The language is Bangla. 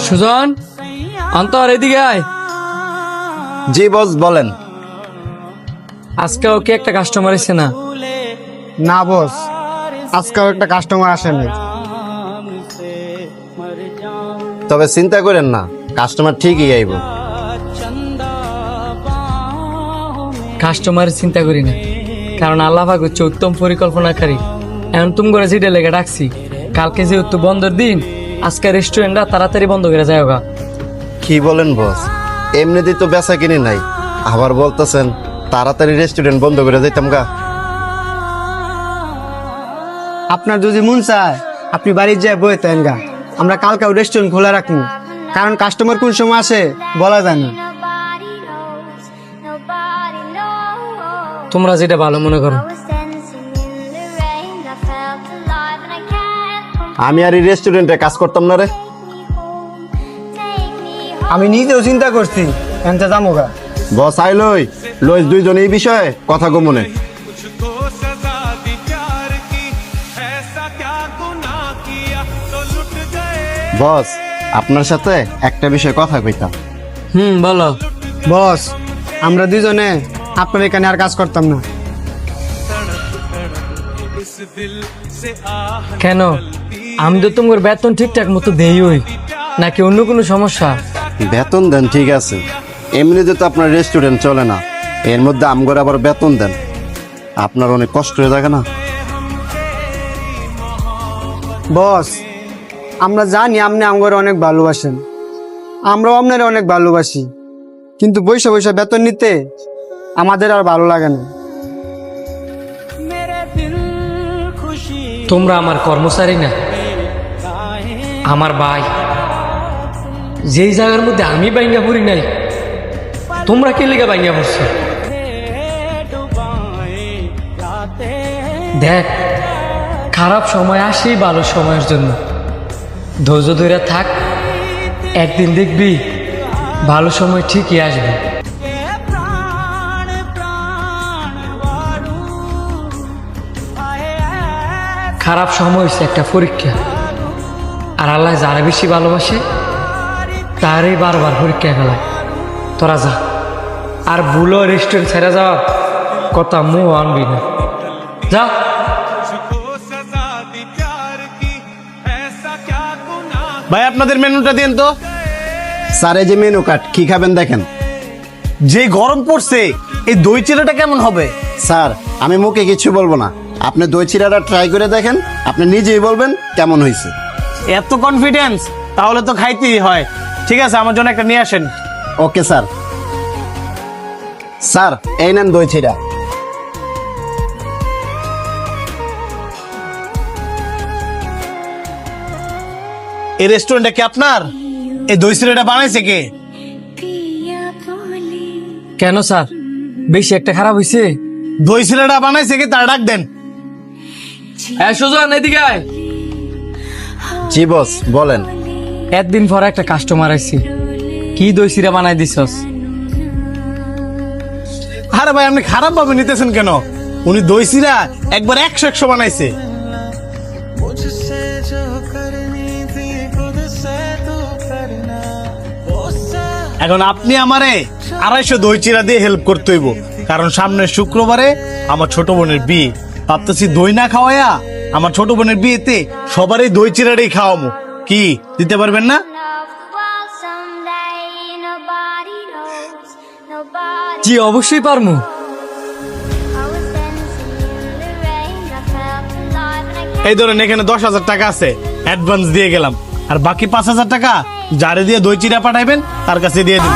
সুজন, অন্তর এদিকে আয়। জি বস বলেন। আজকে ওকে একটা কাস্টমার এসে না? না বস, আজকেও একটা কাস্টমার আসেনি। তবে চিন্তা করেন না, কাস্টমার ঠিকই আইব। কাস্টমার চিন্তা করি না, কারণ আল্লাহ পাক হচ্ছে উত্তম পরিকল্পনাকারী। এখন তুমি করে যেটা লেগে ডাকছি, কালকে যেহেতু বন্ধের দিন, আজকে রেস্টুরেন্টটা তাড়াতাড়ি বন্ধ করে যায় গা। কি বলেন বস, এমনিতেই তো বেচা কিনি নাই, আবার বলতেছেন তাড়াতাড়ি রেস্টুরেন্ট বন্ধ করে যাইতাম গা। আপনার যদি মন চায় আপনি বাড়ির যায় বই তেন গা, আমরা কালকেও রেস্টুরেন্ট খোলা রাখবো, কারণ কাস্টমার কোন সময় আসে বলা যায় না। তোমরা যেটা ভালো মনে করো। আমি আর এই রেস্টুরেন্টে কাজ করতাম না রে। আমি নিজেও চিন্তা করছি এনতে যাবো গা। বস আইলই লই দুইজন এই বিষয়ে কথা কমনে। বস আপনার সাথে একটা বিষয়ে কথা কইতাম। বলো। বস, আমরা দুজনে আপনার এখানে আর কাজ করতাম না। কেন? আমি তো তোমার বেতন ঠিকঠাক মতো দেই হই, নাকি অন্য কোনো সমস্যা? বেতন দেন ঠিক আছে, এমনিতে তো আপনার রেস্টুরেন্ট চলে না, এর মধ্যে আমগর আবার বেতন দেন, আপনার অনেক কষ্ট হয়ে থাকে না? বস, আমরা জানি আপনি আমাদের অনেক ভালোবাসেন, আমরাও আপনার অনেক ভালোবাসি, কিন্তু বৈশা বৈশা বেতন নিতে আমাদের আর ভালো লাগে না। তোমরা আমার কর্মচারী না, আমার ভাই। যেই জায়গার মধ্যে আমি বাইঙ্গা পড়ি নাই, তোমরা কে লেগে বাইঙ্গা পড়ছো? দেখ, খারাপ সময় আসে ভালো সময়ের জন্য। ধৈর্য ধরে থাক, একদিন দেখবি ভালো সময় ঠিকই আসবে। খারাপ সময় হচ্ছে একটা পরীক্ষা, আর আল্লাহ যারা বেশি ভালোবাসে তারই বারবার পরীক্ষা ফেলায়। তোরা যা, আর ভুলো রেস্টুরেন্ট ছেড়ে যাওয়ার কথা মুখ আনবি না, যা। ভাই আপনাদের মেনুটা দিন তো। স্যার এই যে মেনু কার্ড, কি খাবেন দেখেন। যে গরম পড়ছে, এই দই চিড়াটা কেমন হবে? স্যার আমি মুখে কিছু বলবো না, আপনি দই চিড়াটা ট্রাই করে দেখেন, আপনি নিজেই বলবেন কেমন হয়েছে। এত কনফিডেন্স, তাহলে তো খাইতেই হয়। ঠিক আছে, আমার জন্য একটা নিয়ে আসেন। Okay sir. স্যার এই নেন দই চিড়া। এই রেস্টুরেন্টটা কি আপনার? এই দই চিড়াটা বানাইছে কে? কেন স্যার, বেশি একটা খারাপ হয়েছে? দই চিড়াটা বানাইছে কে তার ডাক দেন। হ্যাঁ সুজন, এদিকে আয়। জি বস বলেন। একদিন পর একটা কাস্টমার আইছি, কি দই চিড়া বানাই দিছস? আরে ভাই আপনি খারাপ ভাবে নিতেছেন কেন? উনি দই চিড়া একবার 100 বানাইছে। এখন আপনি আমারে 250 দই চিড়া দিয়ে হেল্প করতে হইব, কারণ সামনের শুক্রবারে আমার ছোট বোনের বিয়ে। ভাবতেছি দই না খাওয়াইয়া আমার ছোট বোনের বিয়েতে সবারই দই চিড়াটাই খাওয়াবো। কি দিতে পারবেন না? জি অবশ্যই পারমু। এই ধরেন এখানে 10,000 টাকা আছে, অ্যাডভান্স দিয়ে গেলাম, আর বাকি 5,000 টাকা যারে দিয়ে দই চিড়া পাঠাইবেন তার কাছে দিয়ে দিন।